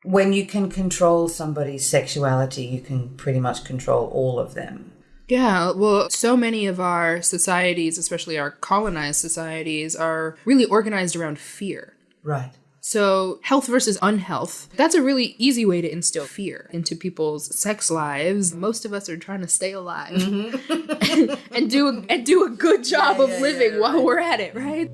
when you can control somebody's sexuality, you can pretty much control all of them. Yeah, well, so many of our societies, especially our colonized societies, are really organized around fear. Right. So health versus unhealth, that's a really easy way to instill fear into people's sex lives. Most of us are trying to stay alive and do a good job of living while we're at it, right?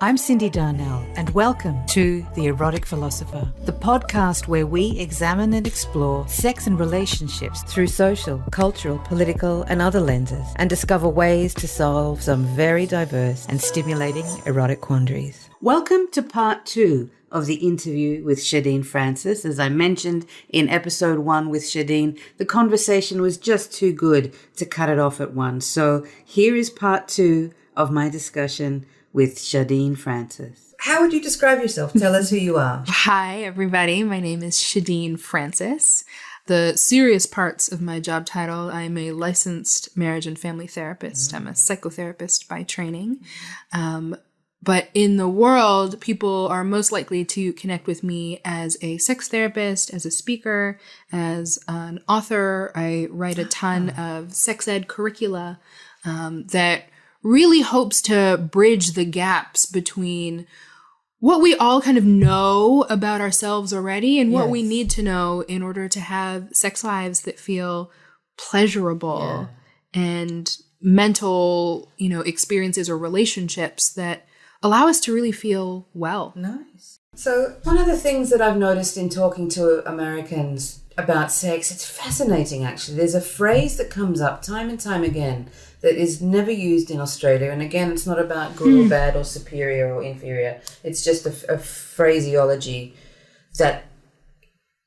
I'm Cindy Darnell, and welcome to The Erotic Philosopher, the podcast where we examine and explore sex and relationships through social, cultural, political, and other lenses, and discover ways to solve some very diverse and stimulating erotic quandaries. Welcome to part 2 of the interview with Shadeen Francis. As I mentioned in episode 1 with Shadeen, the conversation was just too good to cut it off at once. So here is part 2 of my discussion with Shadeen Francis. How would you describe yourself? Tell us who you are. Hi, everybody. My name is Shadeen Francis. The serious parts of my job title, I'm a licensed marriage and family therapist. I'm a psychotherapist by training. But in the world, people are most likely to connect with me as a sex therapist, as a speaker, as an author. I write a ton of sex ed curricula that really hopes to bridge the gaps between what we all kind of know about ourselves already and what we need to know in order to have sex lives that feel pleasurable and mental, experiences or relationships that allow us to really feel well. Nice. So one of the things that I've noticed in talking to Americans about sex, it's fascinating actually. There's a phrase that comes up time and time again that is never used in Australia. And again, it's not about good or bad or superior or inferior. It's just a phraseology that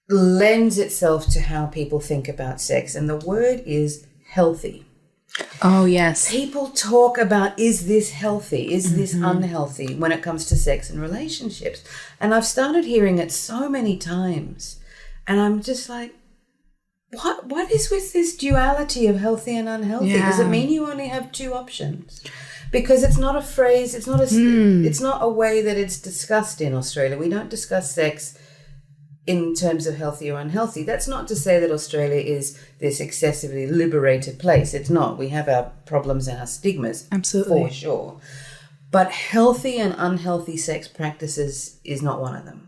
lends itself to how people think about sex. And the word is healthy. Oh, yes. People talk about, is this healthy? Is this unhealthy when it comes to sex and relationships? And I've started hearing it so many times. And I'm just like, what is with this duality of healthy and unhealthy? Yeah. Does it mean you only have two options? Because it's not a phrase, it's not a way that it's discussed in Australia. We don't discuss sex in terms of healthy or unhealthy. That's not to say that Australia is this excessively liberated place. It's not. We have our problems and our stigmas. Absolutely. For sure. But healthy and unhealthy sex practices is not one of them.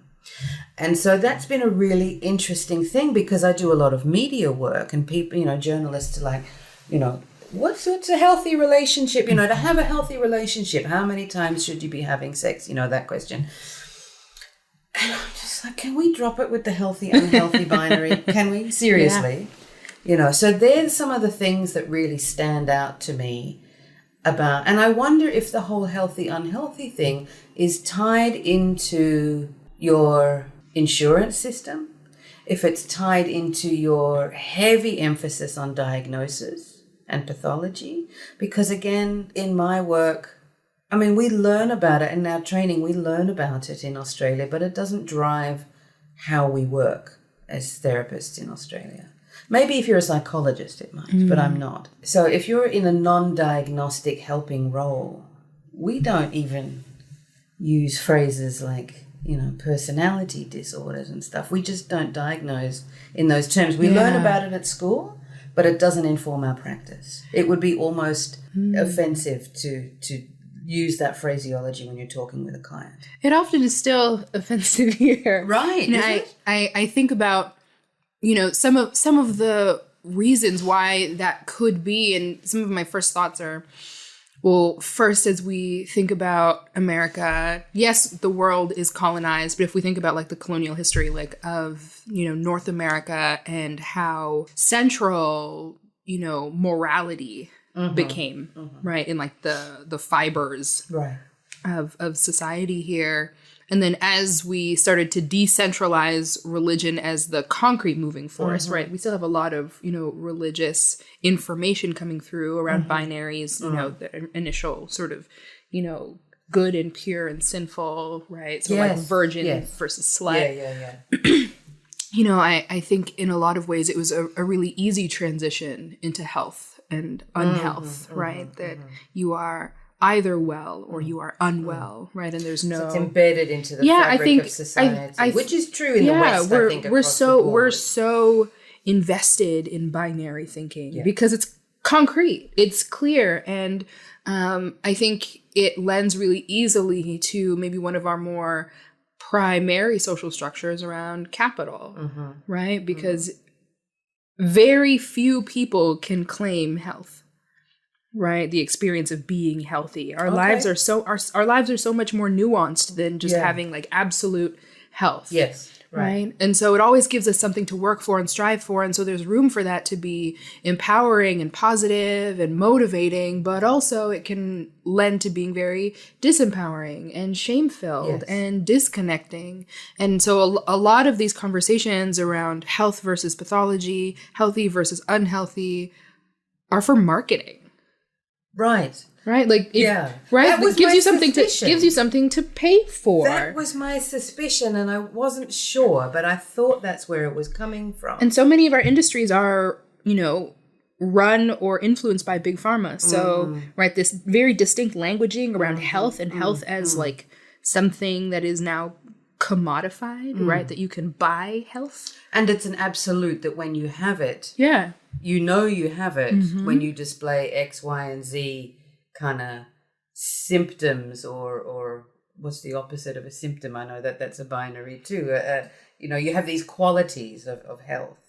And so that's been a really interesting thing because I do a lot of media work and people, journalists are like, what's a healthy relationship? To have a healthy relationship, how many times should you be having sex? That question. And I'm just like, can we drop it with the healthy, unhealthy binary? Can we? Seriously? Yeah. So there's some of the things that really stand out to me about, and I wonder if the whole healthy, unhealthy thing is tied into your insurance system, if it's tied into your heavy emphasis on diagnosis and pathology. Because again, in my work, we learn about it in our training, we learn about it in Australia, but it doesn't drive how we work as therapists in Australia. Maybe if you're a psychologist, it might, but I'm not. So if you're in a non-diagnostic helping role, we don't even use phrases like, personality disorders and stuff. We just don't diagnose in those terms. We learn about it at school, but it doesn't inform our practice. It would be almost offensive to use that phraseology when you're talking with a client. It often is still offensive here. Right. And I think about, some of the reasons why that could be, and some of my first thoughts are, well, first, as we think about America, yes, the world is colonized, but if we think about the colonial history, of, North America and how central, morality became, right, in the fibers of society here. And then as we started to decentralize religion as the concrete moving force, right, we still have a lot of, religious information coming through around binaries, the initial sort of, good and pure and sinful, right? So virgin versus slut. I think in a lot of ways it was a really easy transition into health and unhealth, right? That you are either well or you are unwell, right? And there's no. So it's embedded into the fabric of society, which is true in the West. I think we're so invested in binary thinking because it's concrete, it's clear, and I think it lends really easily to maybe one of our more primary social structures around capital, right? Because very few people can claim health, right? The experience of being healthy. Our lives are so much more nuanced than just having like absolute health. Yes. Right. And so it always gives us something to work for and strive for. And so there's room for that to be empowering and positive and motivating, but also it can lend to being very disempowering and shame-filled and disconnecting. And so a lot of these conversations around health versus pathology, healthy versus unhealthy, are for marketing. Right. Right, like right, it gives you something to pay for. That was my suspicion, and I wasn't sure, but I thought that's where it was coming from. And so many of our industries are, run or influenced by big pharma. So, right, this very distinct languaging around health and health as like something that is now commodified, right? That you can buy health, and it's an absolute that when you have it, you know you have it when you display X, Y, and Z. Kind of symptoms or what's the opposite of a symptom? I know that's a binary too. You have these qualities of health,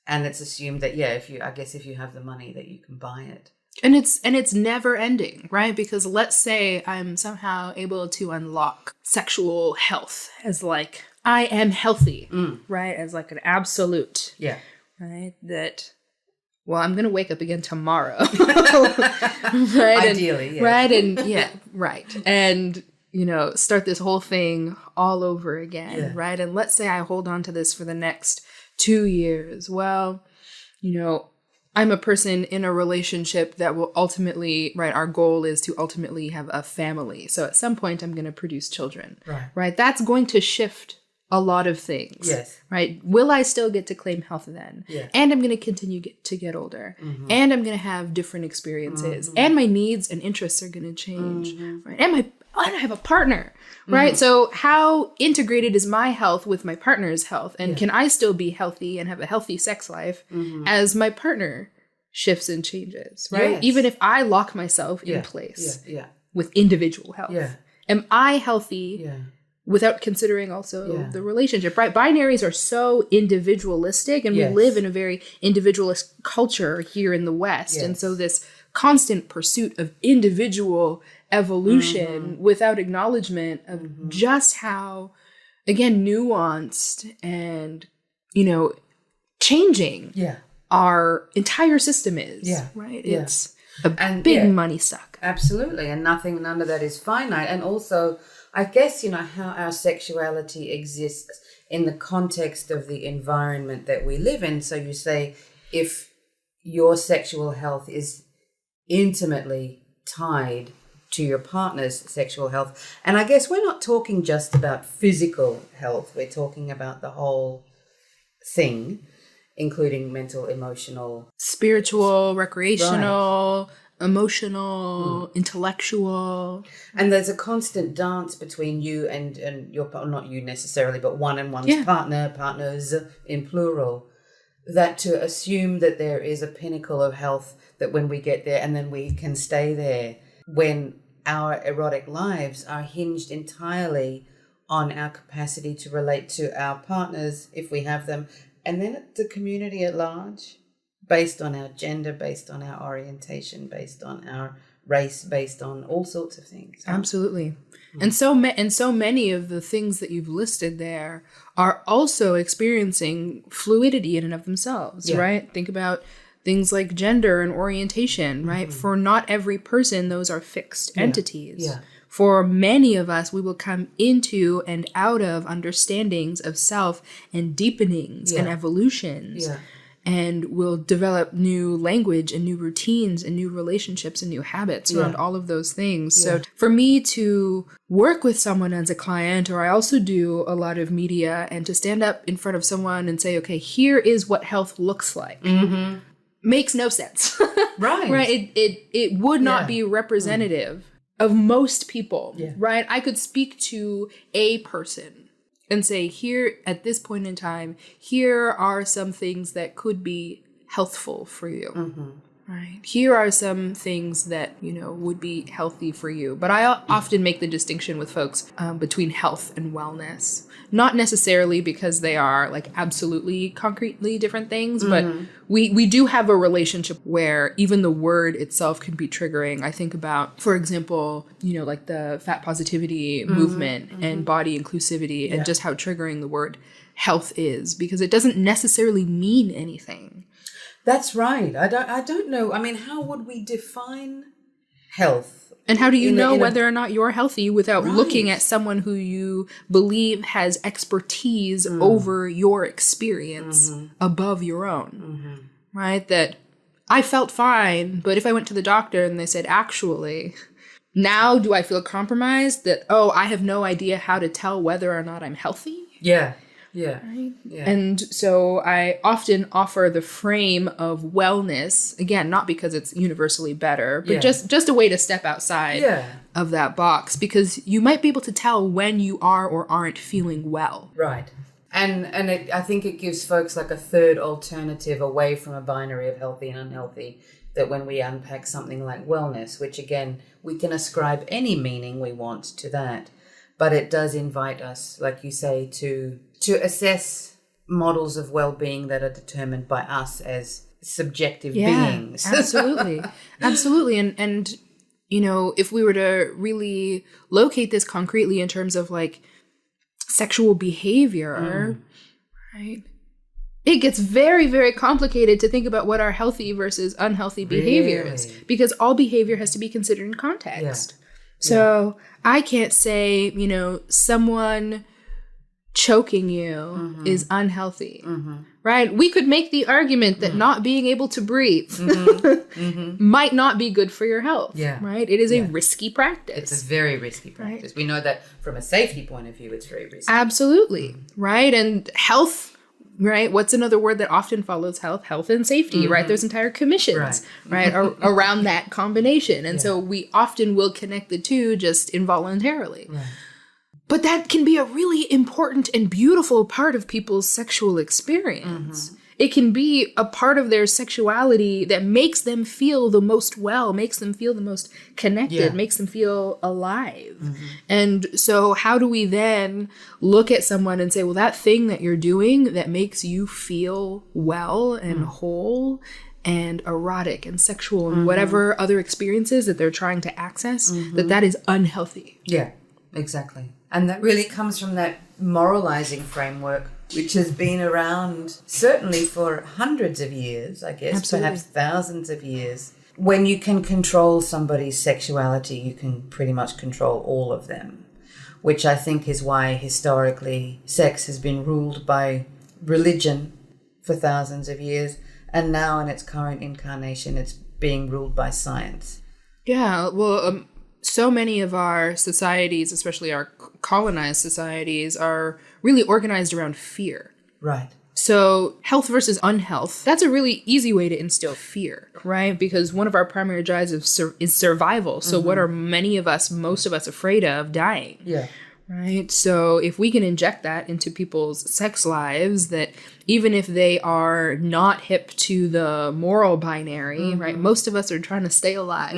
and it's assumed that if you have the money that you can buy it. And it's never ending, right? Because let's say I'm somehow able to unlock sexual health as like I am healthy, right? As like an absolute, right? That. Well, I'm going to wake up again tomorrow. Right? Ideally, Right. And right. And, start this whole thing all over again. Right. And let's say I hold on to this for the next 2 years. Well, I'm a person in a relationship that will ultimately, right, our goal is to ultimately have a family. So at some point I'm going to produce children. Right. That's going to shift a lot of things. Yes. Right. Will I still get to claim health then? Yeah. And I'm going to continue to get older. And I'm going to have different experiences. And my needs and interests are going to change. Right. And I have a partner. Right. So how integrated is my health with my partner's health? And can I still be healthy and have a healthy sex life as my partner shifts and changes? Right. Yes. Even if I lock myself in place with individual health. Am I healthy? Without considering also the relationship, right? Binaries are so individualistic, and we live in a very individualist culture here in the West. And so this constant pursuit of individual evolution without acknowledgement of just how, again, nuanced and, changing our entire system is, right? It's a big money suck. Absolutely. And none of that is finite. And also, I guess, how our sexuality exists in the context of the environment that we live in. So you say if your sexual health is intimately tied to your partner's sexual health. And I guess we're not talking just about physical health. We're talking about the whole thing, including mental, emotional, spiritual, recreational, emotional, intellectual. And there's a constant dance between you and your partner, not you necessarily, but one and one's partners in plural, that to assume that there is a pinnacle of health that when we get there and then we can stay there, when our erotic lives are hinged entirely on our capacity to relate to our partners, if we have them, and then the community at large, based on our gender, based on our orientation, based on our race, based on all sorts of things. Absolutely. And so many of the things that you've listed there are also experiencing fluidity in and of themselves, right? Think about things like gender and orientation, right? For not every person, those are fixed entities. For many of us, we will come into and out of understandings of self and deepenings and evolutions. And we'll develop new language and new routines and new relationships and new habits around all of those things. So for me to work with someone as a client, or I also do a lot of media, and to stand up in front of someone and say, okay, here is what health looks like, makes no sense. Right. It would not be representative of most people, Yeah. right? I could speak to a person and say, here at this point in time, here are some things that could be healthful for you. Right. Here are some things that, would be healthy for you. But I often make the distinction with folks between health and wellness. Not necessarily because they are like absolutely concretely different things, but we do have a relationship where even the word itself can be triggering. I think about, for example, like the fat positivity movement and body inclusivity and just how triggering the word health is, because it doesn't necessarily mean anything. That's right. I don't know. I mean, how would we define health? And how do you know whether or not you're healthy without looking at someone who you believe has expertise over your experience above your own, right? That I felt fine, but if I went to the doctor and they said, actually, now do I feel compromised that, I have no idea how to tell whether or not I'm healthy? Yeah. Yeah. Right? Yeah. And so I often offer the frame of wellness, again, not because it's universally better, but just a way to step outside of that box, because you might be able to tell when you are or aren't feeling well. Right. And I think it gives folks like a third alternative away from a binary of healthy and unhealthy, that when we unpack something like wellness, which again, we can ascribe any meaning we want to that, but it does invite us, like you say, to assess models of well-being that are determined by us as subjective beings. Absolutely. Absolutely. And if we were to really locate this concretely in terms of like sexual behavior, right? It gets very, very complicated to think about what are healthy versus unhealthy behaviors, because all behavior has to be considered in context. Yeah. So I can't say, someone choking you is unhealthy, right? We could make the argument that not being able to breathe might not be good for your health, right? It is a risky practice. It's a very risky practice. Right? We know that from a safety point of view, it's very risky. Absolutely, right? And health, right? What's another word that often follows health? Health and safety, right? There's entire commissions, right, around that combination. And so we often will connect the two just involuntarily. Right. But that can be a really important and beautiful part of people's sexual experience. It can be a part of their sexuality that makes them feel the most well, makes them feel the most connected, makes them feel alive. And so how do we then look at someone and say, well, that thing that you're doing that makes you feel well and whole and erotic and sexual and whatever other experiences that they're trying to access, that is unhealthy. Yeah, exactly. And that really comes from that moralizing framework, which has been around certainly for hundreds of years, I guess, perhaps thousands of years. When you can control somebody's sexuality, you can pretty much control all of them, which I think is why historically sex has been ruled by religion for thousands of years. And now in its current incarnation, it's being ruled by science. Yeah, well, so many of our societies, especially our colonized societies, are really organized around fear. Right. So health versus unhealth, that's a really easy way to instill fear, right? Because one of our primary drives is survival. So what are most of us afraid of? Dying. Yeah. Right. So if we can inject that into people's sex lives, that even if they are not hip to the moral binary, right, most of us are trying to stay alive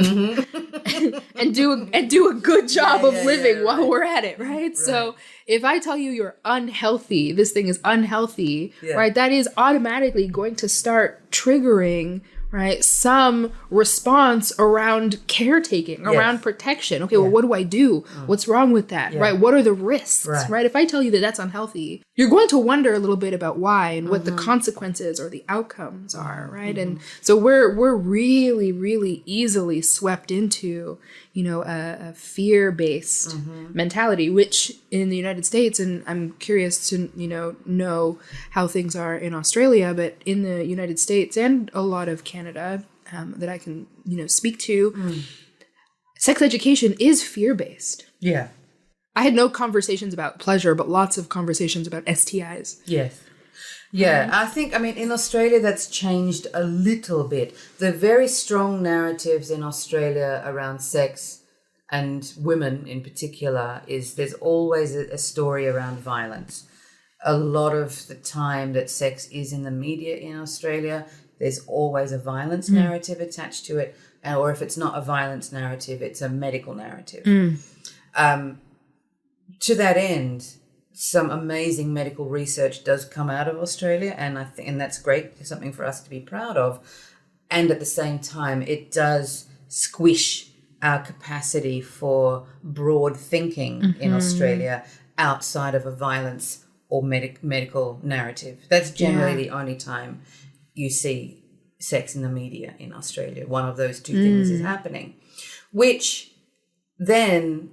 and do a good job of living while we're at it. Right. So if I tell you you're unhealthy, this thing is unhealthy, right, that is automatically going to start triggering, right, some response around caretaking, around protection. Okay, well, what do I do? What's wrong with that, right? What are the risks, right? If I tell you that that's unhealthy, you're going to wonder a little bit about why and what the consequences or the outcomes are, right? And so we're really, really easily swept into, a fear-based mentality, which in the United States, and I'm curious to, know how things are in Australia, but in the United States and a lot of Canada that I can, speak to, sex education is fear-based. Yeah. I had no conversations about pleasure, but lots of conversations about STIs. Yes. Yeah, I think, in Australia, that's changed a little bit. The very strong narratives in Australia around sex and women in particular, is there's always a story around violence. A lot of the time that sex is in the media in Australia, there's always a violence narrative attached to it. Or if it's not a violence narrative, it's a medical narrative. To that end, some amazing medical research does come out of Australia, and I think, and that's great. It's something for us to be proud of. And at the same time, it does squish our capacity for broad thinking in Australia outside of a violence or medical narrative. That's generally the only time you see sex in the media in Australia. One of those two things is happening, which then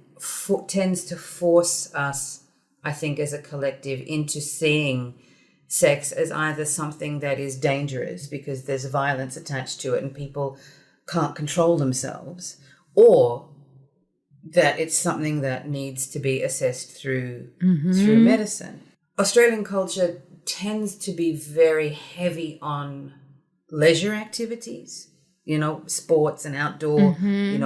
tends to force us, I think, as a collective, into seeing sex as either something that is dangerous because there's violence attached to it and people can't control themselves, or that it's something that needs to be assessed through medicine. Australian culture tends to be very heavy on leisure activities, sports and outdoor,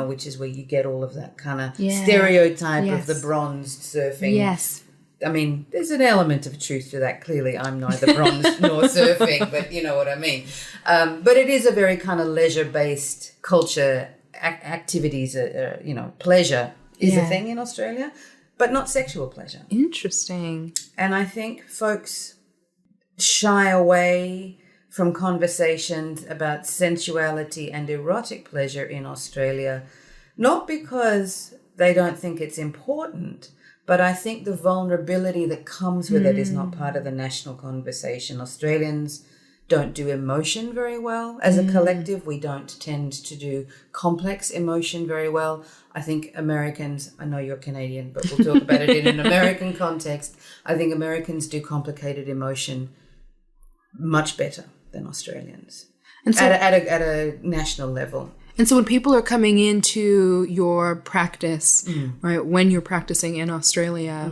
which is where you get all of that kind of stereotype of the bronzed surfing. Yes. I mean, there's an element of truth to that. Clearly, I'm neither bronzed nor surfing, but you know what I mean. But it is a very kind of leisure-based culture. Activities, pleasure is a thing in Australia, but not sexual pleasure. Interesting. And I think folks shy away from conversations about sensuality and erotic pleasure in Australia, not because they don't think it's important, but I think the vulnerability that comes with it is not part of the national conversation. Australians don't do emotion very well. As a collective, we don't tend to do complex emotion very well. I think Americans, I know you're Canadian, but we'll talk about it in an American context. I think Americans do complicated emotion much better than Australians, and so, at a national level. And so when people are coming into your practice, right, when you're practicing in Australia,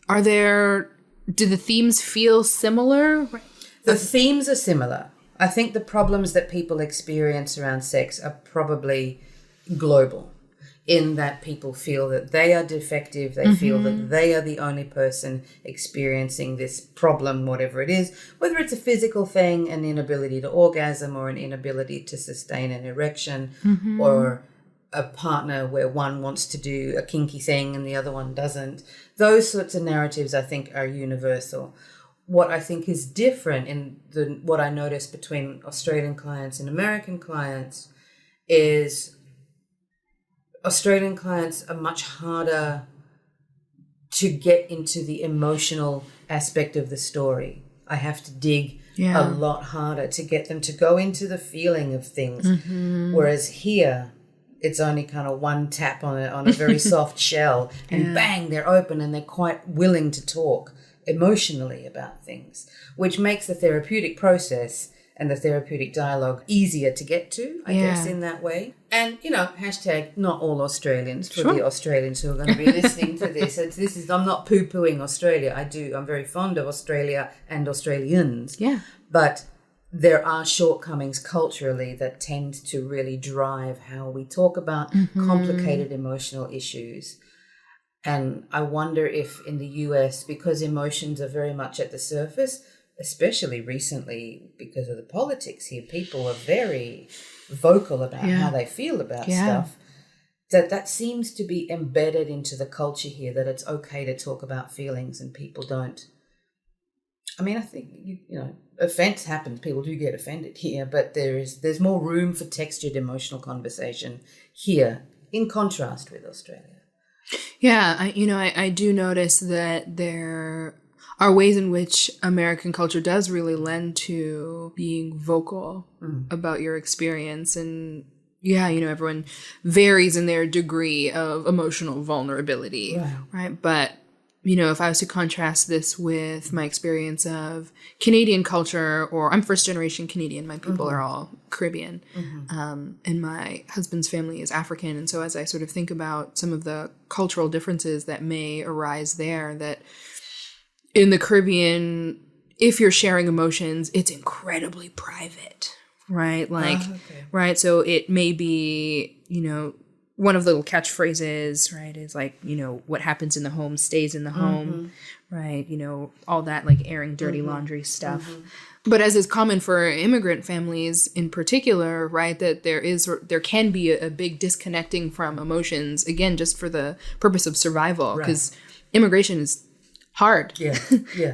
do the themes feel similar? The themes are similar. I think the problems that people experience around sex are probably global, in that people feel that they are defective, they feel that they are the only person experiencing this problem, whatever it is, whether it's a physical thing, an inability to orgasm, or an inability to sustain an erection, or a partner where one wants to do a kinky thing and the other one doesn't. Those sorts of narratives, I think, are universal. What I think is different in what I notice between Australian clients and American clients is Australian clients are much harder to get into the emotional aspect of the story. I have to dig a lot harder to get them to go into the feeling of things. Whereas here, it's only kind of one tap on a very soft shell, and bang, they're open and they're quite willing to talk emotionally about things, which makes the therapeutic process and the therapeutic dialogue easier to get to, I guess, in that way. And, hashtag not all Australians, for the Australians who are going to be listening to this. I'm not poo-pooing Australia. I'm very fond of Australia and Australians. Yeah. But there are shortcomings culturally that tend to really drive how we talk about complicated emotional issues. And I wonder if in the US, because emotions are very much at the surface, especially recently because of the politics here, people are very vocal about how they feel about stuff, that seems to be embedded into the culture here, that it's okay to talk about feelings and people don't. I mean, I think, offense happens. People do get offended here, but there's more room for textured emotional conversation here in contrast with Australia. Yeah, I do notice that there are ways in which American culture does really lend to being vocal about your experience. And everyone varies in their degree of emotional vulnerability, right? But, if I was to contrast this with my experience of Canadian culture, or I'm first generation Canadian, my people are all Caribbean, and my husband's family is African. And so as I sort of think about some of the cultural differences that may arise there, that in the Caribbean, if you're sharing emotions, it's incredibly private, right? Right. So it may be, one of the little catchphrases, right, is like, you know, what happens in the home stays in the home, right? You know, all that like airing dirty laundry stuff. But as is common for immigrant families in particular, right, that there can be a big disconnecting from emotions, again, just for the purpose of survival, because immigration is hard. Yeah.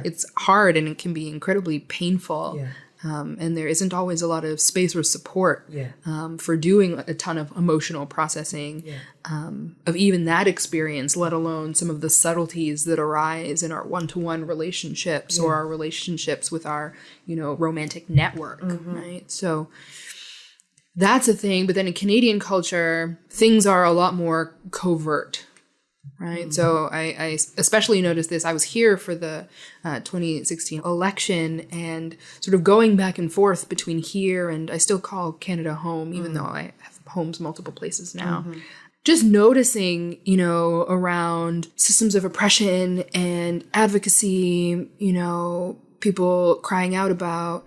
It's hard, and it can be incredibly painful. Yeah. And there isn't always a lot of space or support for doing a ton of emotional processing of even that experience, let alone some of the subtleties that arise in our one-to-one relationships or our relationships with our, you know, romantic network, right? So that's a thing. But then in Canadian culture, things are a lot more covert. Right. So I especially noticed this. I was here for the 2016 election and sort of going back and forth between here and I still call Canada home, even though I have homes multiple places now. Just noticing, you know, around systems of oppression and advocacy, you know, people crying out about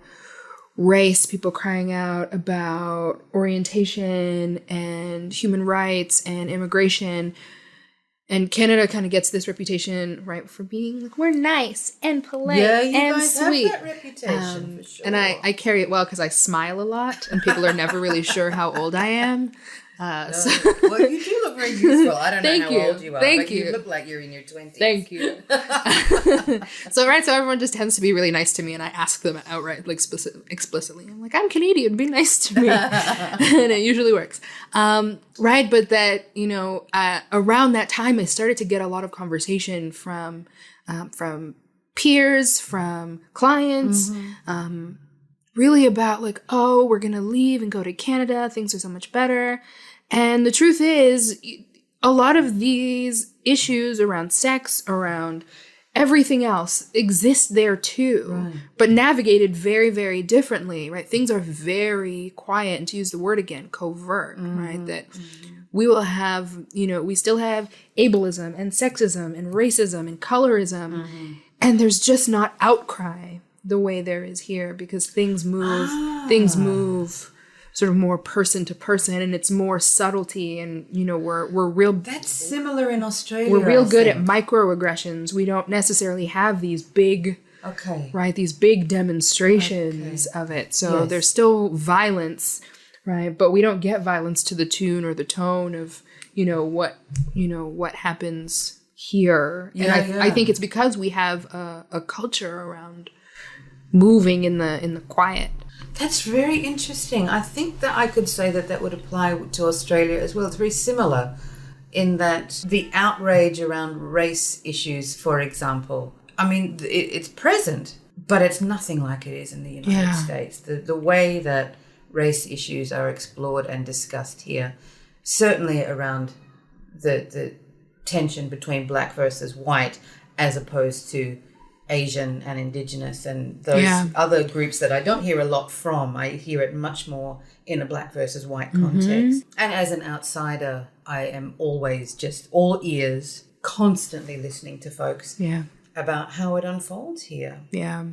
race, people crying out about orientation and human rights and immigration. And Canada kind of gets this reputation, right, for being like, we're nice and polite and sweet. Have that reputation, for sure. And I carry it well because I smile a lot and people are never really sure how old I am. Well, you do look very youthful. I don't know how old you are, but you look like you're in your 20s. Thank you. So everyone just tends to be really nice to me, and I ask them outright, like explicitly. I'm like, I'm Canadian, be nice to me. And it usually works. Right, but that, you know, around that time, I started to get a lot of conversation from peers, from clients, really about like, oh, we're going to leave and go to Canada. Things are so much better. And the truth is, a lot of these issues around sex, around everything else exist there too, but navigated very, very differently, right? Things are very quiet, and to use the word again, covert, right? That we will have, you know, we still have ableism and sexism and racism and colorism, and there's just not outcry the way there is here, because things move sort of more person to person, and it's more subtlety, and you know, we're real. That's similar in Australia. We're real good at microaggressions. We don't necessarily have these big, right, these big demonstrations of it. So there's still violence, right, but we don't get violence to the tune or the tone of, you know, what happens here. And I think it's because we have a culture around moving in the quiet. That's very interesting. I think that I could say that would apply to Australia as well. It's very similar in that the outrage around race issues, for example, I mean, it's present, but it's nothing like it is in the United States. The way that race issues are explored and discussed here, certainly around the tension between black versus white, as opposed to Asian and Indigenous and those other groups that I don't hear a lot from. I hear it much more in a black versus white context. And as an outsider, I am always just all ears, constantly listening to folks about how it unfolds here. Yeah,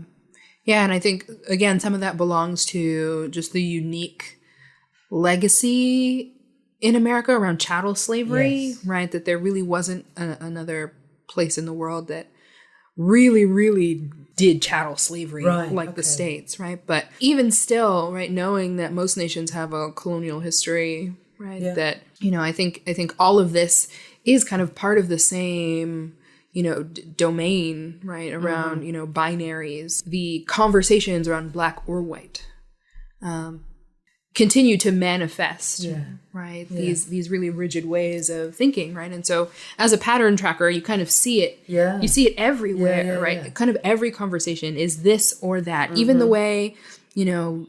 and I think, again, some of that belongs to just the unique legacy in America around chattel slavery, right? That there really wasn't another place in the world that really, really did chattel slavery like the States, right? But even still, right, knowing that most nations have a colonial history, right, that, you know, I think all of this is kind of part of the same, you know, domain, right, around, you know, binaries. The conversations around black or white continue to manifest, right? These really rigid ways of thinking, right? And so as a pattern tracker, you kind of see it. You see it everywhere, right? Kind of every conversation is this or that. Even the way, you know,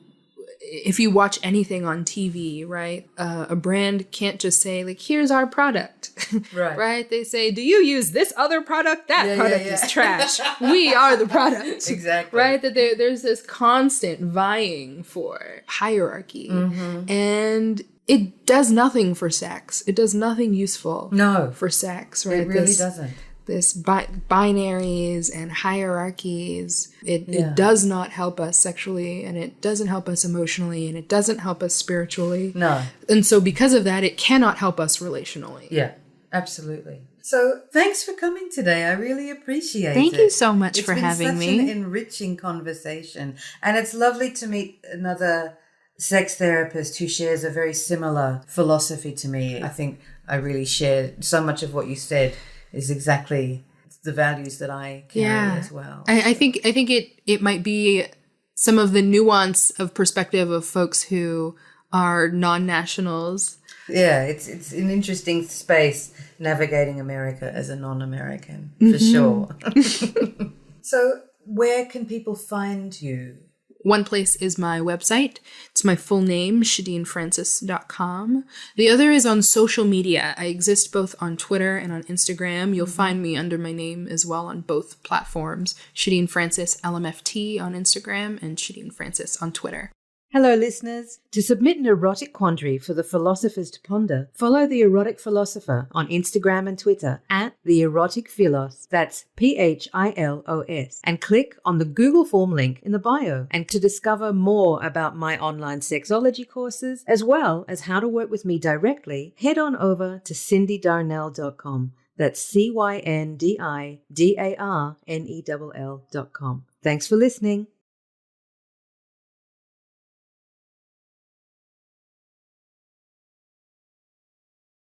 if you watch anything on TV, right? A brand can't just say, like, here's our product, right? They say, do you use this other product? That product is trash. We are the product. Exactly. Right? That there's this constant vying for hierarchy. And it does nothing for sex. It does nothing useful for sex, right? It really doesn't. this binaries and hierarchies. It does not help us sexually, and it doesn't help us emotionally, and it doesn't help us spiritually. No. And so because of that, it cannot help us relationally. Yeah, absolutely. So thanks for coming today. I really appreciate it. Thank you so much for having me. It's been such an enriching conversation. And it's lovely to meet another sex therapist who shares a very similar philosophy to me. I think I really share so much of what you said is exactly the values that I carry as well. I think it might be some of the nuance of perspective of folks who are non-nationals. Yeah, it's an interesting space navigating America as a non-American, for sure. So where can people find you? One place is my website. It's my full name, ShadeenFrancis.com. The other is on social media. I exist both on Twitter and on Instagram. You'll find me under my name as well on both platforms. Shadeen Francis LMFT on Instagram and Shadeen Francis on Twitter. Hello, listeners. To submit an erotic quandary for the philosophers to ponder, follow the Erotic Philosopher on Instagram and Twitter at the Erotic Philos. That's PHILOS. And click on the Google form link in the bio. And to discover more about my online sexology courses, as well as how to work with me directly, head on over to cindydarnell.com. That's CYNDIDARNELL.com. Thanks for listening.